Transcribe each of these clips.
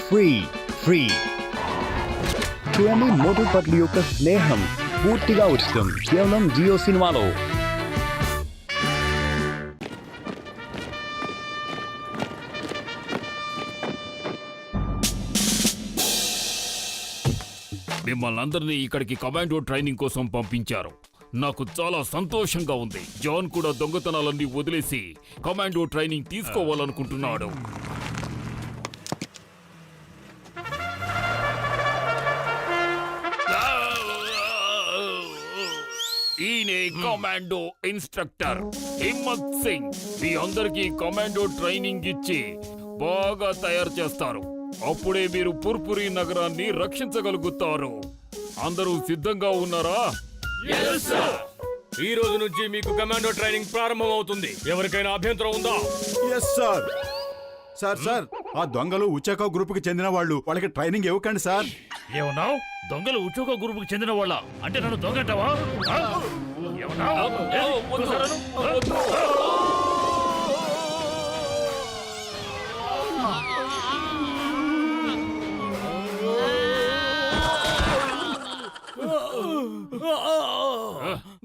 Free. చూడండి, మోటు పత్లు యొక్క స్నేహం పూర్తిగా ఉచితం కేవలం జియో సినిమాలో. మిమ్మల్ని అందరినీ ఇక్కడికి కమాండో ట్రైనింగ్ కోసం పంపించారు. నాకు చాలా సంతోషంగా ఉంది. జాన్ కూడా దొంగతనాలన్నీ వదిలేసి కమాండో ట్రైనింగ్ తీసుకోవాలనుకుంటున్నాడు. ఈయనే కమాండో ఇన్స్ట్రక్టర్ హిమ్మత్ సింగ్. మీ అందరికీ కమాండో ట్రైనింగ్ ఇచ్చి బాగా తయారు చేస్తారు. అప్పుడే మీరు పుర్పురి నగరాన్ని రక్షించగలుగుతారు. అందరూ సిద్ధంగా ఉన్నారా? ఈ రోజు నుంచి మీకు కమాండో ట్రైనింగ్ ప్రారంభం అవుతుంది. ఎవరికైనా అభ్యంతరం ఉందా? Yes sir. సార్ ఆ దొంగలు ఉచాకో గ్రూప్ కి చెందిన వాళ్ళు, వాళ్ళకి ట్రైనింగ్ ఇవ్వకండి సార్. ఏమన్నావు? దొంగలు ఉచోకో గ్రూపుకి చెందిన వాళ్ళ అంటే నన్ను దొంగంటావా?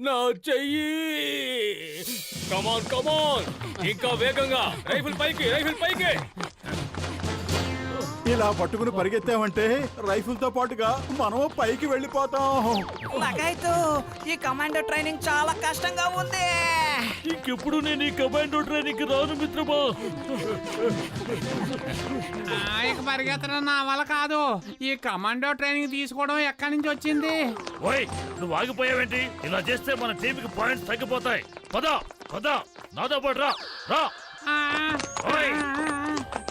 నా చెయ్యి. కమాన్ ఇంకా వేగంగా. రైఫిల్ పైకి. ఇలా పట్టుకుని పరిగెత్తామంటే రైఫిల్ తో పాటుగా మనం పైకి వెళ్ళిపోతాం. లగాయితూ ఈ కమాండో ట్రైనింగ్ చాలా కష్టంగా ఉంది. ఇంకెప్పుడు నేను ఈ కమాండో ట్రైనింగ్ రాను మిత్రమా. ఇక పరిగెత్తడం నా వల్ల కాదు. ఈ కమాండో ట్రైనింగ్ తీసుకోవడం ఎక్కడి నుంచి వచ్చింది? ఓయ్, నువ్వు ఆగిపోయావేంటి? ఇలా చేస్తే మన టీంకి పాయింట్స్ తగ్గిపోతాయి. పద నాతో పాటు రా. ఓయ్,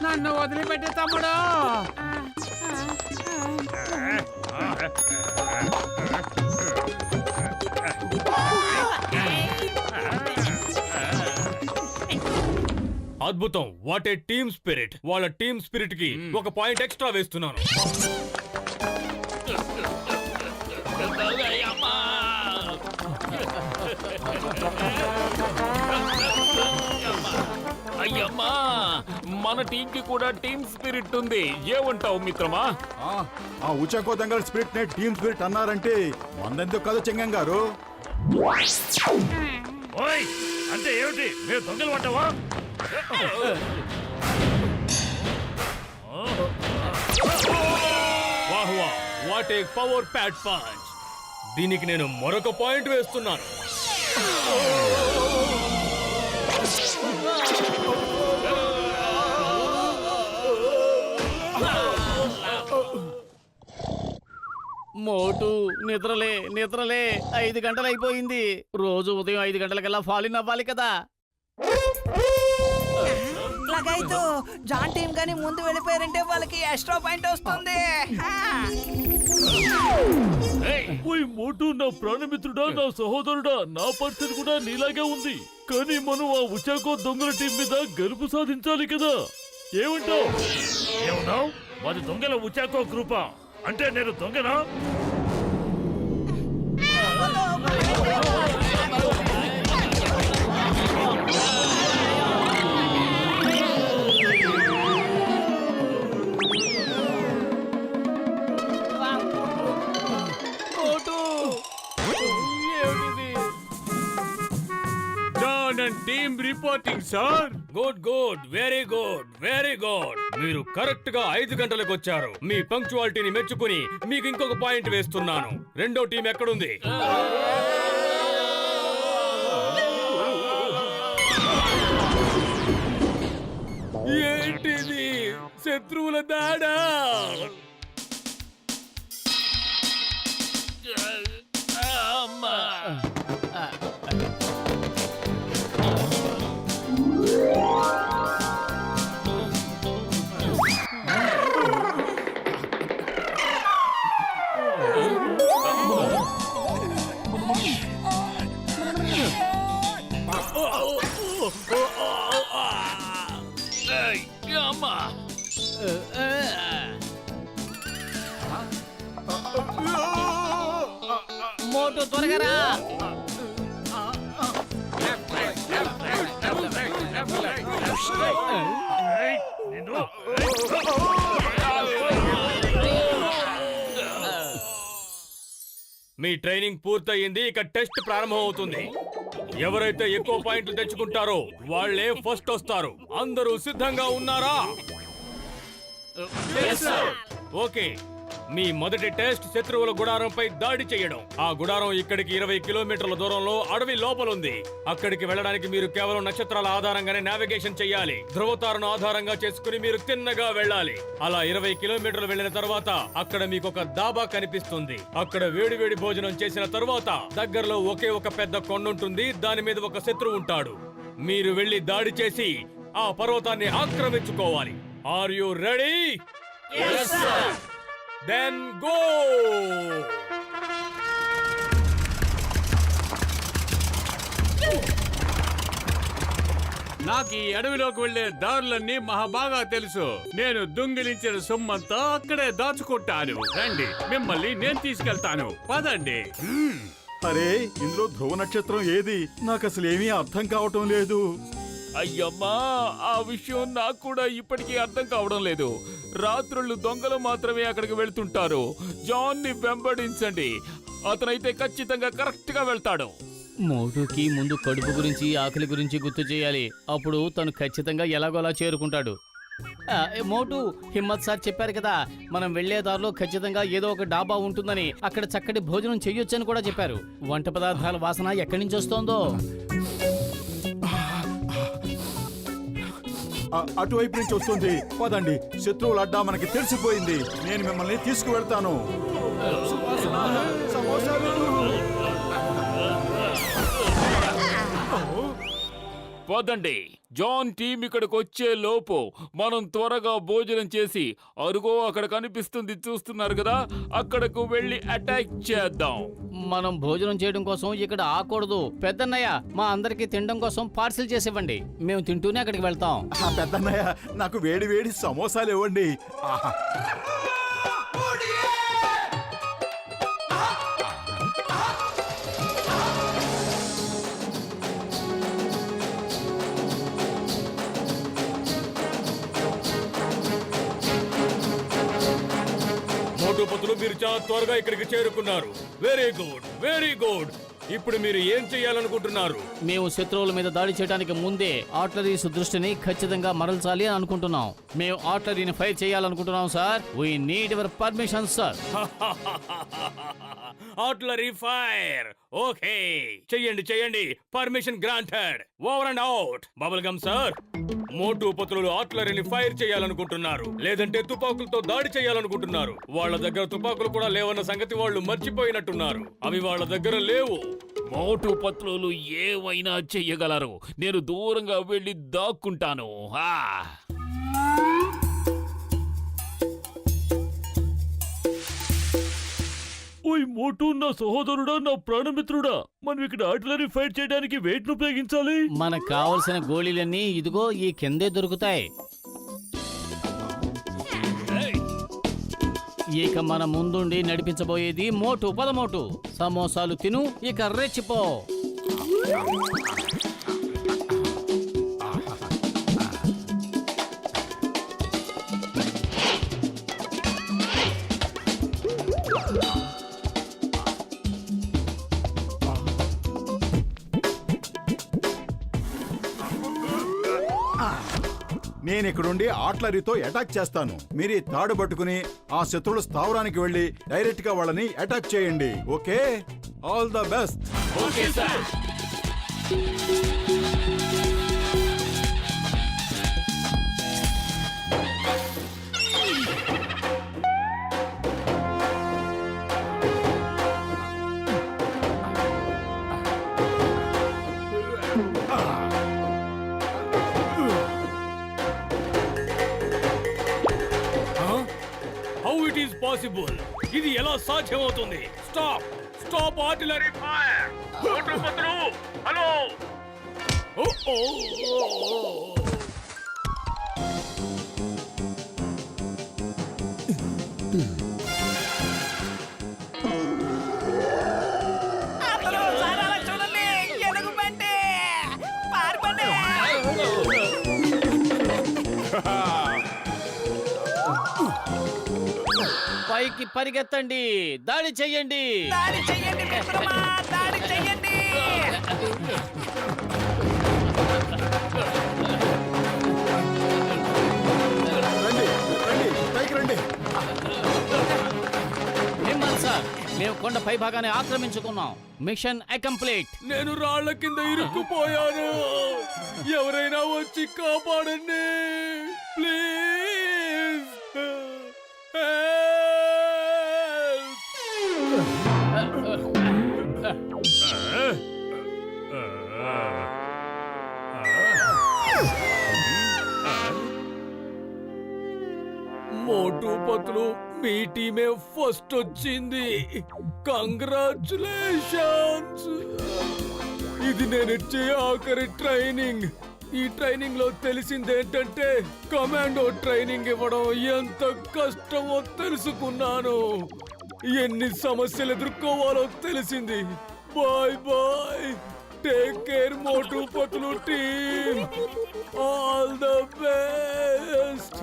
నన్ను వదిలిపెట్టి తమ్ముడు. అద్భుతం. What a team spirit. వాళ్ళ టీమ్ స్పిరిట్ కి ఒక పాయింట్ ఎక్స్ట్రా వేస్తున్నాను. అయ్యమ్మా, మన టీంకి కూడా టీమ్ స్పిరిట్ ఉంది. ఏమంటావు మిత్రమా? ఆ ఉచాకో దొంగల స్పిరిట్ నే టీమ్ స్పిరిట్ అన్నారంటే మందెందుకు కదా చెంగం గారు? ఓయ్, అంటే ఏమిటి? మీరు దొంగలు పడ్డావా? వాహ్, what a power pad punch. దీనికి నేను మరొక పాయింట్ వేస్తున్నాను. మోటు నిద్రలే 5 గంటలు అయిపోయింది. రోజు ఉదయం 5 గంటలకల్లా ఫాలిన్ అవ్వాలి కదా. లగాయితూ జాన్ టీం గాని ముందు వెళ్ళిపోయారంటే వాళ్ళకి ఎక్స్ట్రా పాయింట్ వస్తుంది. ఓయ్ మోటు, నా ప్రాణమిత్రుడా, నా సహోదరుడా, నా పరిస్థితి కూడా నీలాగే ఉంది. కానీ మనం ఆ ఉచాకో దొంగల టీం మీద గెలుపు సాధించాలి కదా. ఏమన్నావు? మాది దొంగల ఉచాకో గ్రూపా? అంటే నేను దొంగనా? Team reporting sir. Good. Very good. మీరు కరెక్ట్ గా 5 గంటలకు వచ్చారు. మీ పంక్చువాలిటీని మెచ్చుకుని మీకు ఇంకొక పాయింట్ వేస్తున్నాను. రెండో టీం ఎక్కడుంది? ఏంటిది? శత్రువుల దాడా? మోటు త్వరగా రా. నిన్ను మీ ట్రైనింగ్ పూర్తయింది, ఇక టెస్ట్ ప్రారంభం అవుతుంది. ఎవరైతే ఎక్కువ పాయింట్లు తెచ్చుకుంటారో వాళ్ళే ఫస్ట్ వస్తారు. అందరూ సిద్ధంగా ఉన్నారా? ఓకే, మీ మొదటి టెస్ట్ శత్రువుల గుడారంపై దాడి చేయడం. ఆ గుడారం ఇక్కడికి 20 కిలోమీటర్ల దూరంలో అడవి లోపల ఉంది. అక్కడికి వెళ్ళడానికి మీరు కేవలం నక్షత్రాల ఆధారంగానే నావిగేషన్ చేయాలి. ధృవతారను ఆధారంగా చేసుకుని మీరు తిన్నగా వెళ్ళాలి. అలా 20 కిలోమీటర్లు వెళ్ళిన తర్వాత అక్కడ మీకు ఒక దాబా కనిపిస్తుంది. అక్కడ వేడివేడి భోజనం చేసిన తర్వాత దగ్గరలో ఒకే ఒక పెద్ద కొండ ఉంటుంది. దాని మీద ఒక శత్రువు ఉంటాడు. మీరు వెళ్లి దాడి చేసి ఆ పర్వతాన్ని ఆక్రమించుకోవాలి. Are you ready? Then go! నాకు ఈ అడవిలోకి వెళ్లే దారులన్నీ మహాబాగా తెలుసు. నేను దొంగిలించిన సొమ్మంతా అక్కడే దాచుకుంటాను. రండి, మిమ్మల్ని నేను తీసుకెళ్తాను. పదండి. అరే ఇందులో ధ్రువ నక్షత్రం ఏది? నాకు అసలు ఏమీ అర్థం కావటం లేదు. అయ్యమ్మా, ఆ విషయం నాకు కూడా ఇప్పటికీ అర్థం కావడం లేదు. రాత్రుళ్ళు దొంగలు మాత్రమే అక్కడికి వెళ్తుంటారు. జాన్ ని వెంబడించండి, అతనైతే ఖచ్చితంగా కరెక్ట్ గా వెళ్తాడు. మోటుకి ముందు కడుపు గురించి ఆకలి గురించి గుర్తు చేయాలి. అప్పుడు తను ఖచ్చితంగా ఎలాగోలా చేరుకుంటాడు. మోటు, హిమ్మత్ సార్ చెప్పారు కదా, మనం వెళ్లే దారిలో ఖచ్చితంగా ఏదో ఒక డాబా ఉంటుందని, అక్కడ చక్కటి భోజనం చెయ్యొచ్చని కూడా చెప్పారు. వంట పదార్థాల వాసన ఎక్కడి నుంచి వస్తోందో. అటువైపు నుంచి వస్తుంది. పదండి, శత్రువుల అడ్డా మనకి తెలిసిపోయింది. నేను మిమ్మల్ని తీసుకువెళ్తాను. పదండి, జాన్ టీం ఇక్కడికి వచ్చే లోపు మనం త్వరగా భోజనం చేసి, అరుగో అక్కడ కనిపిస్తుంది చూస్తున్నారు కదా, అక్కడకు వెళ్ళి అటాక్ చేద్దాం. మనం భోజనం చేయడం కోసం ఇక్కడ ఆకూడదు. పెద్దన్నయ్య, మా అందరికి తినడం కోసం పార్సిల్ చేసివ్వండి. మేము తింటూనే అక్కడికి వెళ్తాం. పెద్దన్నయ్య, నాకు వేడి వేడి సమోసాలు ఇవ్వండి. ఆహా. మోటుపతులు, మీరు చాలా త్వరగా ఇక్కడికి చేరుకున్నారు. Very good, very good. ఇప్పుడు మీరు ఏం చేయాలనుకుంటున్నారు? మేము శత్రువుల మీద దాడి చేయడానికి ముందే ఆర్టిలరీస్ దృష్టిని ఖచ్చితంగా మరల్చాలి అని అనుకుంటున్నాం. మేము ఆర్టిలరీని ఫైర్ చేయాలనుకుంటున్నాం sir. We need your permission sir. Artillery fire. Okay, చెయ్యండి చెయ్యండి. Permission granted. Over and out. Bubble gum sir, Motu Patlu ఆర్టిలరీని ఫైర్ చేయాలనుకుంటున్నారు, లేదంటే తుపాకులతో దాడి చేయాలనుకుంటున్నారు. వాళ్ళ దగ్గర తుపాకులు కూడా లేవన్న సంగతి వాళ్ళు మర్చిపోయినట్టున్నారు. అవి వాళ్ళ దగ్గర లేవు. మోటు పత్రులు ఏవైనా చెయ్యగలరు. నేను దూరంగా వెళ్ళి దాక్కుంటాను. ఓయ్ మోటు, నా సహోదరుడా, నా ప్రాణమిత్రుడా, మనం ఇక్కడ ఆర్టిలరీ ఫైట్ చేయడానికి వెయిట్ ఉపయోగించాలి. మనకు కావలసిన గోళీలన్నీ ఇదిగో ఈ కిందే దొరుకుతాయి. ఇక మన ముందుండి నడిపించబోయేది మోటు. పదమోటు, సమోసాలు తిను, ఇక రెచ్చిపో. నేను ఇక్కడుండి ఆర్టిలరీతో అటాక్ చేస్తాను. మీరు ఈ తాడు పట్టుకుని ఆ శత్రువుల స్థావరానికి వెళ్ళి డైరెక్ట్ గా వాళ్ళని అటాక్ చేయండి. Okay, all the best. Okay sir. How it is possible? ఇది ఎలా సాధ్యమవుతుంది? Stop, stop artillery fire. మోటుపతులు, హలో. చూడండి, ఎలుగు బండి పారిపోండి. పైకి పరిగెత్తండి, దాడి చెయ్యండి. దాడి చెయ్యండి మిత్రమా, దాడి చెయ్యండి. రండి రండి పైకి రండి. హిమ్మత్ సార్, మేము కొండ పై భాగాన్ని ఆక్రమించుకున్నాం. మిషన్ అకంప్లీట్. నేను రాళ్ల కింద ఇరుక్కుపోయాను. ఎవరైనా వచ్చి కాపాడండి please. Motu Patlu, me టీమే first వచ్చింది. కంగ్రాచులేషన్స్. ఇది నేను ఇచ్చే ఆఖరి ట్రైనింగ్. ఈ ట్రైనింగ్ లో తెలిసిందేంటంటే కమాండో ట్రైనింగ్ ఇవ్వడం ఎంత కష్టమో తెలుసుకున్నాను. ఎన్ని సమస్యలు ఎదుర్కోవాలో తెలిసింది. Bye bye, take care Motu Patlu team. All the best.